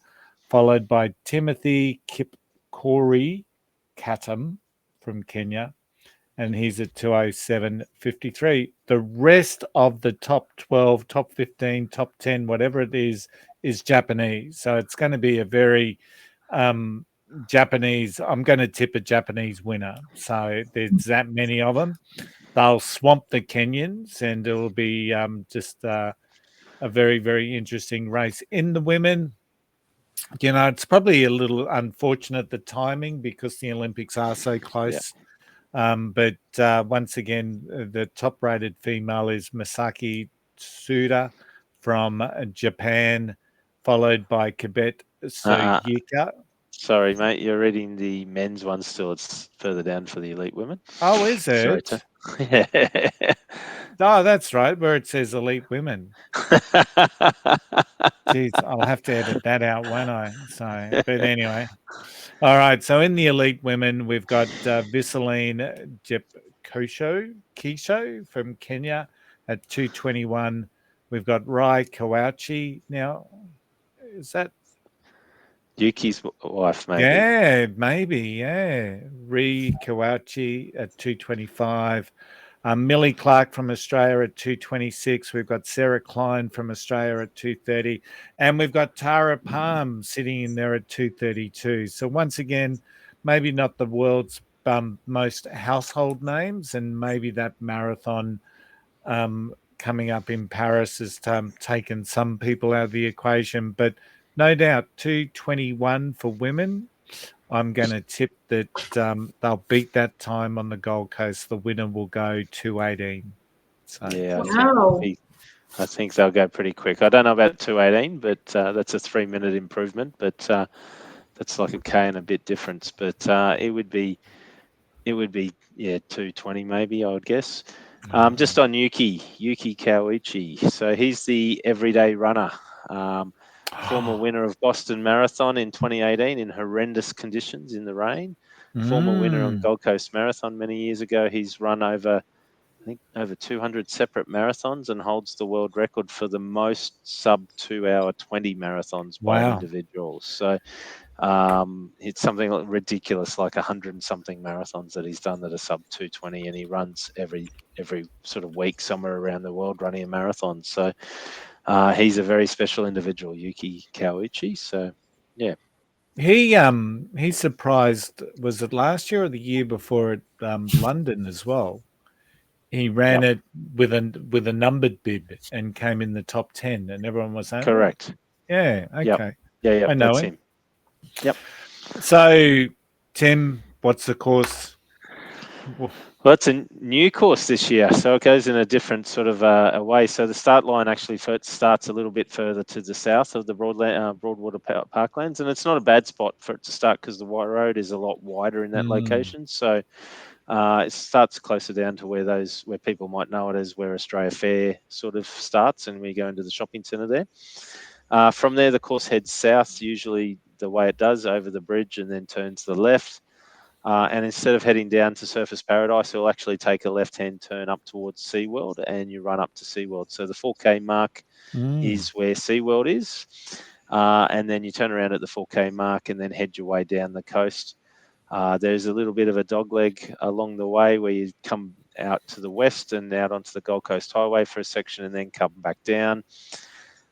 followed by Timothy Kipkori Katam from Kenya, and he's at 2:07:53. The rest of the top 12, top 15, top 10, whatever it is Japanese. So it's going to be a very Japanese. I'm going to tip a Japanese winner. So there's that many of them. They'll swamp the Kenyans, and it'll be just a very, very interesting race. In the women, it's probably a little unfortunate, the timing, because the Olympics are so close. Yeah. But once again, the top-rated female is Masaki Tsuda from Japan, followed by Kibet Suyuka. Sorry, mate, you're reading the men's one still. It's further down for the elite women. Oh, is it? Yeah. Oh, that's right, where it says elite women. Jeez, I'll have to edit that out, won't I? So, but anyway. All right. So in the elite women, we've got Visaline Kisho from Kenya at 2:21. We've got Rai Kawachi. Now, is that Yuki's wife, maybe. Yeah, maybe. Yeah. Ri Kawachi at 2:25. Millie Clark from Australia at 2:26. We've got Sarah Klein from Australia at 2:30. And we've got Tara Palm sitting in there at 2:32. So once again, maybe not the world's most household names, and maybe that marathon coming up in Paris has taken some people out of the equation. But no doubt, 2:21 for women. I'm going to tip that they'll beat that time on the Gold Coast. The winner will go 2:18. So Yeah, Wow. I think they'll go pretty quick. I don't know about 2:18, but that's a 3-minute improvement. But that's like a K and a bit difference. But it would be 2:20 maybe, I would guess. Just on Yuki Kawichi. So he's the everyday runner. Former winner of Boston Marathon in 2018 in horrendous conditions in the rain. Former winner on Gold Coast Marathon many years ago. He's run over 200 separate marathons and holds the world record for the most sub 2-hour 20 marathons by an individual. So it's something ridiculous, like 100 and something marathons that he's done that are sub 2:20, and he runs every sort of week somewhere around the world running a marathon. So he's a very special individual, Yuki Kawichi. So yeah, he surprised. Was it last year or the year before at London as well? He ran it with a numbered bib and came in the top 10, and everyone was saying, correct. Yeah, okay. Yeah, I know that's him. Yep. So, Tim, what's the course? Well, it's a new course this year, so it goes in a different sort of a way. So the start line actually starts a little bit further to the south of the Broadwater Parklands, and it's not a bad spot for it to start because the White Road is a lot wider in that location. So it starts closer down to where people might know it as where Australia Fair sort of starts, and we go into the shopping centre there. From there, the course heads south, usually the way it does, over the bridge, and then turns to the left. And instead of heading down to Surfers Paradise, you'll actually take a left-hand turn up towards SeaWorld, and you run up to SeaWorld. So the 4K mark is where SeaWorld is. And then you turn around at the 4K mark and then head your way down the coast. There's a little bit of a dogleg along the way where you come out to the west and out onto the Gold Coast Highway for a section and then come back down.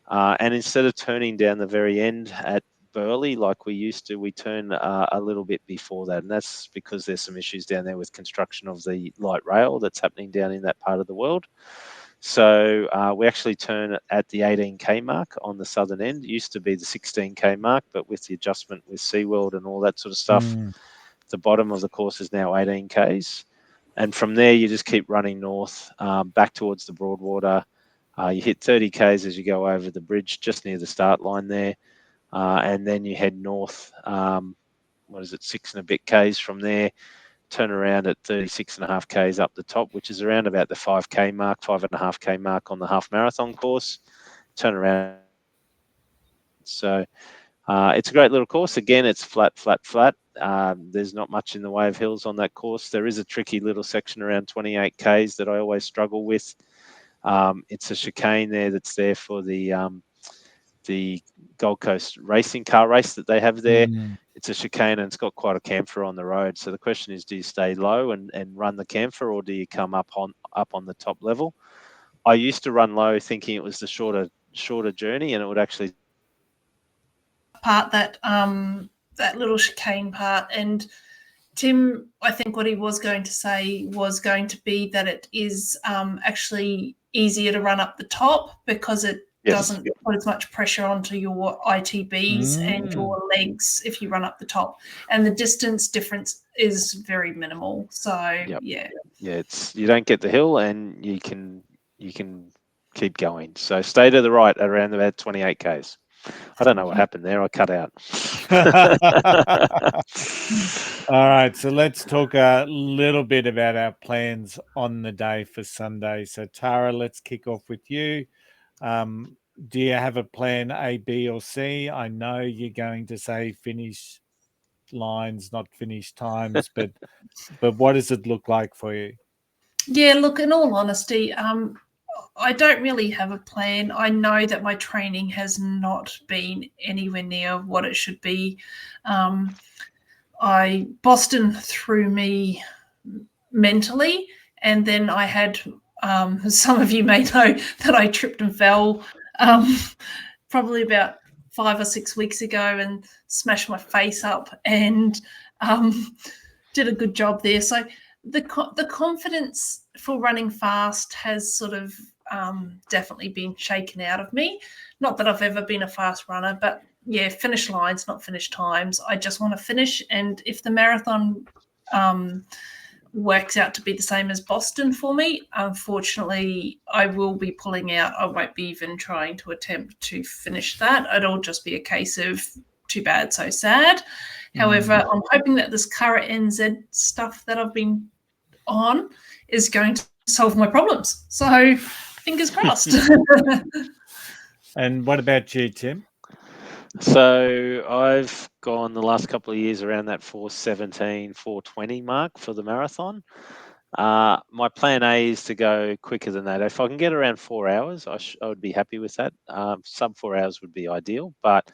And instead of turning down the very end at Burleigh like we used to, we turn a little bit before that, and that's because there's some issues down there with construction of the light rail that's happening down in that part of the world. So we actually turn at the 18K mark on the southern end. It used to be the 16K mark, but with the adjustment with SeaWorld and all that sort of stuff, the bottom of the course is now 18Ks. And from there, you just keep running north back towards the Broadwater. You hit 30Ks as you go over the bridge just near the start line there. And then you head north, 6 and a bit Ks from there, turn around at 36.5 Ks up the top, which is around about the 5K mark, 5.5K mark on the half marathon course, turn around. So it's a great little course. Again, it's flat. There's not much in the way of hills on that course. There is a tricky little section around 28 Ks that I always struggle with. It's a chicane there that's there for the Gold Coast racing car race that they have there. It's a chicane and it's got quite a camphor on the road. So the question is, do you stay low and run the camphor, or do you come up on the top level? I used to run low thinking it was the shorter journey, and it would actually part that little chicane part. And Tim, I think what he was going to say was going to be that it is actually easier to run up the top because it doesn't put as much pressure onto your ITBs and your legs if you run up the top, and the distance difference is very minimal. So it's you don't get the hill and you can keep going. So stay to the right at around about 28 Ks. I don't know what happened there. I cut out. All right, so let's talk a little bit about our plans on the day for Sunday. So Tara, let's kick off with you. Do you have a plan A, B, or C? I know you're going to say finish lines, not finish times, but what does it look like for you? Yeah, look, in all honesty, I don't really have a plan. I know that my training has not been anywhere near what it should be. Boston threw me mentally, and then I had some of you may know that I tripped and fell probably about 5 or 6 weeks ago and smashed my face up and did a good job there. So the confidence for running fast has sort of definitely been shaken out of me. Not that I've ever been a fast runner, but yeah, finish lines, not finish times. I just want to finish. And if the marathon works out to be the same as Boston for me, unfortunately, I will be pulling out. I won't be even trying to attempt to finish that. It'll just be a case of too bad, so sad. However, I'm hoping that this current NZ stuff that I've been on is going to solve my problems. So fingers crossed. And what about you, Tim? So I've gone the last couple of years around that 4:17, 4:20 mark for the marathon. My plan A is to go quicker than that. If I can get around 4 hours, I would be happy with that. Sub 4 hours would be ideal, but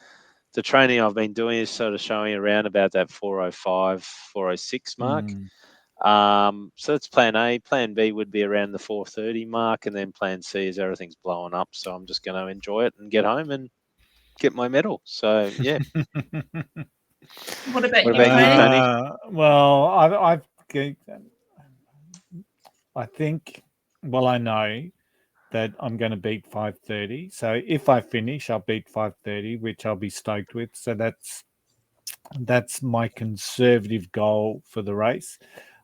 the training I've been doing is sort of showing around about that 4:05, 4:06 mark. So that's plan A. Plan B would be around the 4:30 mark, and then plan C is everything's blowing up. So I'm just going to enjoy it and get home and get my medal. So yeah. What about What you, about you, Tony? Tony? Well, I think, well, I know that I'm going to beat 5:30. So if I finish, I'll beat 5:30, which I'll be stoked with. So that's my conservative goal for the race.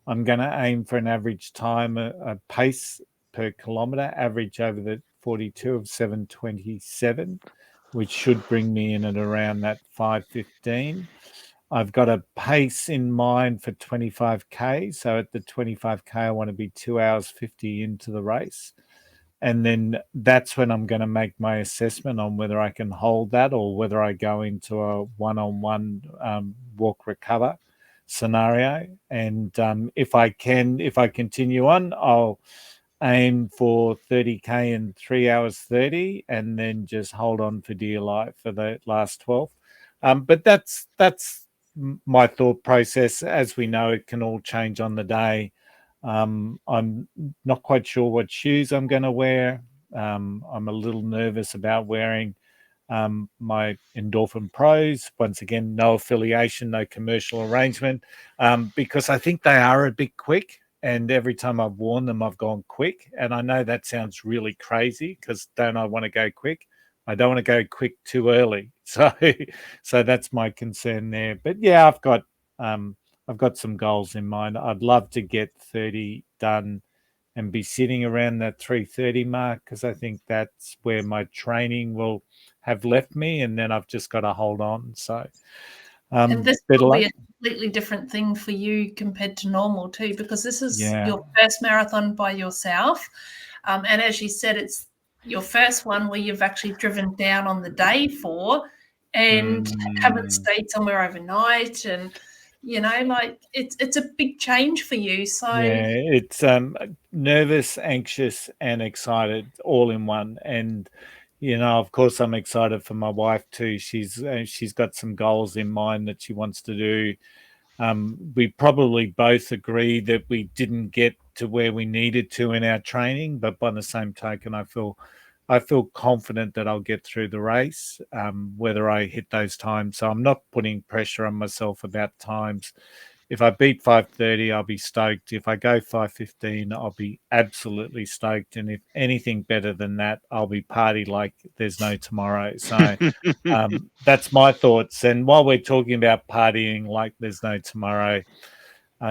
I'm going to aim for an average time, a pace per kilometre, average over the 42 of 7:27, which should bring me in at around that 5:15. I've got a pace in mind for 25K. So at the 25K, I want to be 2 hours 50 into the race. And then that's when I'm going to make my assessment on whether I can hold that or whether I go into a one-on-one walk recover scenario. And if I continue on, I'll aim for 30K in 3 hours 30 and then just hold on for dear life for the last 12. But that's my thought process. As we know, it can all change on the day. I'm not quite sure what shoes I'm going to wear. I'm a little nervous about wearing my Endorphin Pros. Once again, no affiliation, no commercial arrangement, because I think they are a bit quick. And every time I've worn them, I've gone quick. And I know that sounds really crazy because don't I want to go quick? I don't want to go quick too early. So that's my concern there. But yeah, I've got some goals in mind. I'd love to get 30 done and be sitting around that 3:30 mark because I think that's where my training will have left me, and then I've just got to hold on. So, and this will be a completely different thing for you compared to normal too, because this is your first marathon by yourself. And as you said, it's your first one where you've actually driven down on the day for and haven't stayed somewhere overnight. And, like it's a big change for you. So yeah, it's nervous, anxious, and excited all in one. And of course, I'm excited for my wife too. She's got some goals in mind that she wants to do. We probably both agree that we didn't get to where we needed to in our training, but by the same token, I feel confident that I'll get through the race, whether I hit those times. So I'm not putting pressure on myself about times. If I beat 5:30, I'll be stoked. If I go 5:15, I'll be absolutely stoked. And if anything better than that, I'll be party like there's no tomorrow. So that's my thoughts. And while we're talking about partying like there's no tomorrow,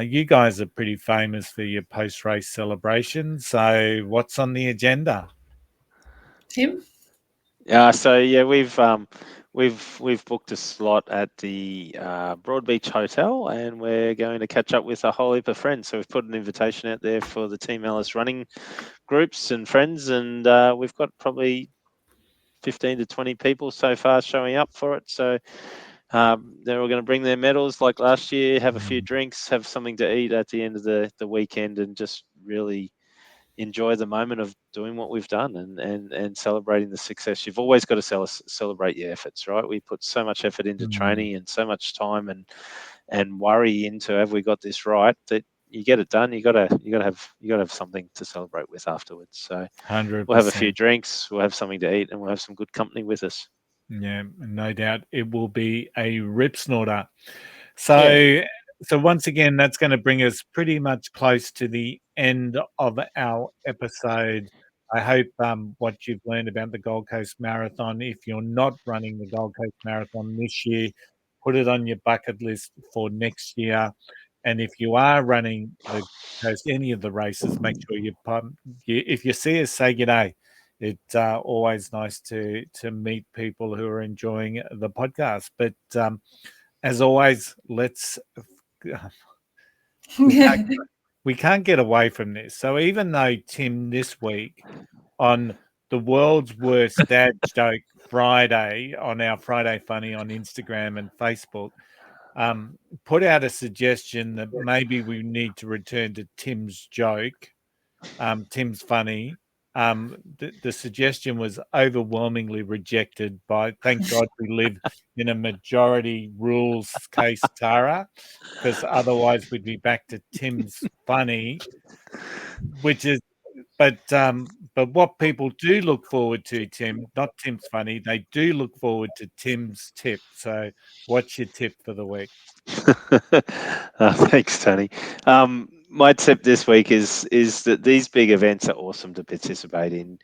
you guys are pretty famous for your post-race celebrations. So what's on the agenda? Tim? Yeah, so yeah, we've booked a slot at the Broadbeach Hotel, and we're going to catch up with a whole heap of friends. So we've put an invitation out there for the Team Ellis Running groups and friends, and we've got probably 15 to 20 people so far showing up for it. So they're all going to bring their medals like last year, have a few drinks, have something to eat at the end of the weekend, and just really enjoy the moment of doing what we've done and celebrating the success. You've always got to celebrate your efforts, right? We put so much effort into training and so much time and worry into, have we got this right, that you get it done, you gotta have something to celebrate with afterwards. So 100%. we'll have a few drinks, we'll have something to eat, and we'll have some good company with us. Yeah, no doubt it will be a rip snorter. So once again, that's going to bring us pretty much close to the end of our episode. I hope what you've learned about the Gold Coast Marathon, if you're not running the Gold Coast Marathon this year, put it on your bucket list for next year. And if you are running the Coast, any of the races, make sure if you see us, say g'day. It's always nice to meet people who are enjoying the podcast. But as always, we can't get away from this. So even though Tim this week on the world's worst dad joke Friday on our Friday Funny on Instagram and Facebook, put out a suggestion that maybe we need to return to Tim's joke, Tim's Funny. The suggestion was overwhelmingly rejected by, thank God we live in a majority rules case, Tara, because otherwise we'd be back to Tim's Funny, which is, but what people do look forward to, Tim, not Tim's Funny, they do look forward to Tim's tip. So what's your tip for the week? Thanks, Tony. My tip this week is that these big events are awesome to participate in.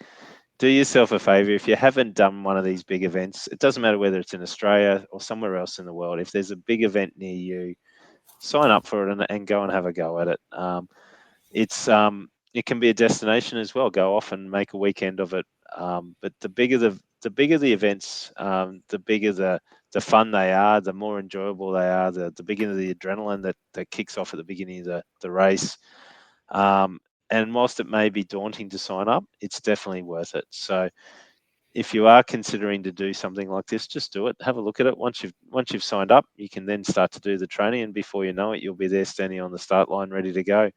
Do yourself a favor. If you haven't done one of these big events, it doesn't matter whether it's in Australia or somewhere else in the world. If there's a big event near you, sign up for it and go and have a go at it. It can be a destination as well. Go off and make a weekend of it. But the bigger the events, the bigger the fun they are, the more enjoyable they are, the bigger the adrenaline that kicks off at the beginning of the race. And whilst it may be daunting to sign up, it's definitely worth it. So if you are considering to do something like this, just do it. Have a look at it. Once you've signed up, you can then start to do the training, and before you know it, you'll be there standing on the start line ready to go.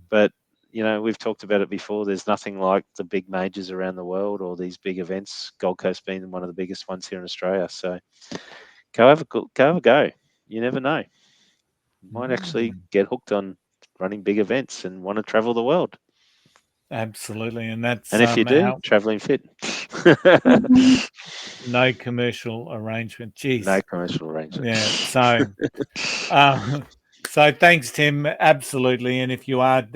But we've talked about it before. There's nothing like the big majors around the world or these big events, Gold Coast being one of the biggest ones here in Australia. So go have a go. You never know. You might actually get hooked on running big events and want to travel the world. Absolutely. And that's, and if you do, traveling fit. No commercial arrangement. Jeez. No commercial arrangement. Yeah. So thanks, Tim. Absolutely. And if you are,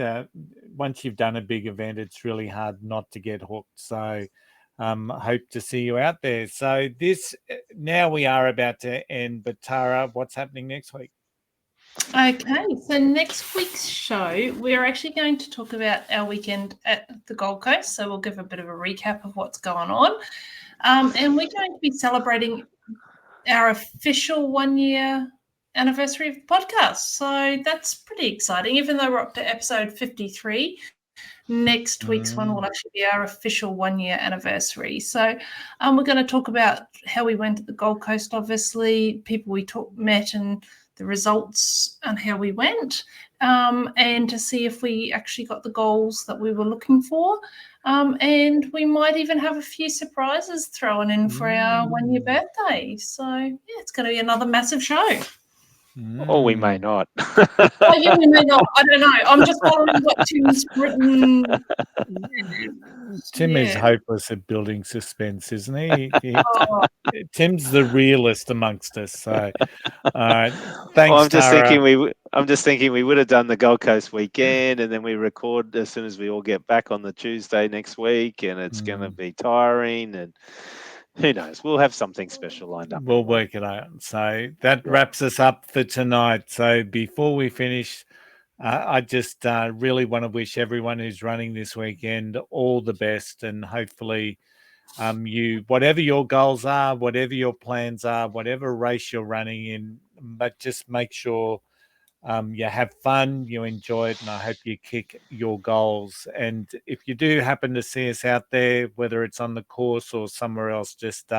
once you've done a big event, it's really hard not to get hooked. So hope to see you out there. So now we are about to end, but Tara, what's happening next week? Okay, so next week's show, we're actually going to talk about our weekend at the Gold Coast. So we'll give a bit of a recap of what's going on. And we're going to be celebrating our official 1-year anniversary of the podcast. So that's pretty exciting. Even though we're up to episode 53, next week's one will actually be our official 1-year anniversary. So we're going to talk about how we went to the Gold Coast, obviously, people we met and the results and how we went, and to see if we actually got the goals that we were looking for. And we might even have a few surprises thrown in for our 1-year birthday. So, yeah, it's going to be another massive show. Or we may not. Oh, yeah, we may not. I don't know. I'm just following what Tim's written. Tim is hopeless at building suspense, isn't he? Tim's the realist amongst us. So, thanks, I'm just Tara. thinking we would have done the Gold Coast weekend, and then we record as soon as we all get back on the Tuesday next week, and it's going to be tiring, and who knows? We'll have something special lined up. We'll work it out. So that wraps us up for tonight. So before we finish, I just really want to wish everyone who's running this weekend all the best, and hopefully whatever your goals are, whatever your plans are, whatever race you're running in, but just make sure you have fun, you enjoy it, and I hope you kick your goals. And if you do happen to see us out there, whether it's on the course or somewhere else, just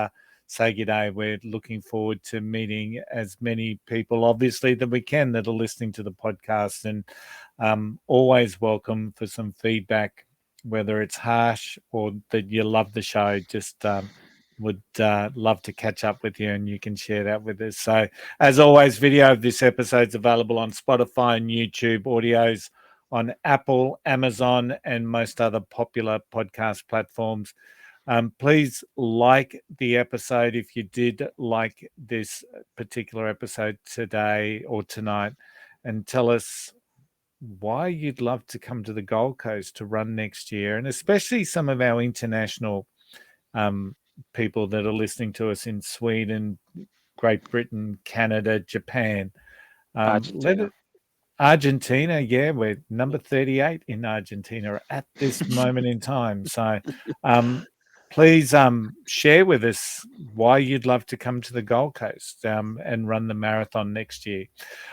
say good day. We're looking forward to meeting as many people, obviously, that we can that are listening to the podcast, and always welcome for some feedback, whether it's harsh or that you love the show. Just would love to catch up with you, and you can share that with us. So, as always, video of this episode is available on Spotify and YouTube, audios on Apple, Amazon, and most other popular podcast platforms. Please like the episode if you did like this particular episode today or tonight, and tell us why you'd love to come to the Gold Coast to run next year, and especially some of our international people that are listening to us in Sweden, Great Britain, Canada, Japan. Argentina, yeah, we're number 38 in Argentina at this moment in time. So please share with us why you'd love to come to the Gold Coast and run the marathon next year.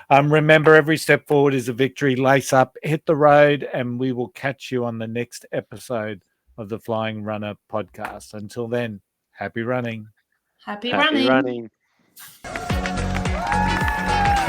Remember, every step forward is a victory. Lace up, hit the road, and we will catch you on the next episode of the Flying Runner podcast. Until then, happy running. Happy Happy running. running.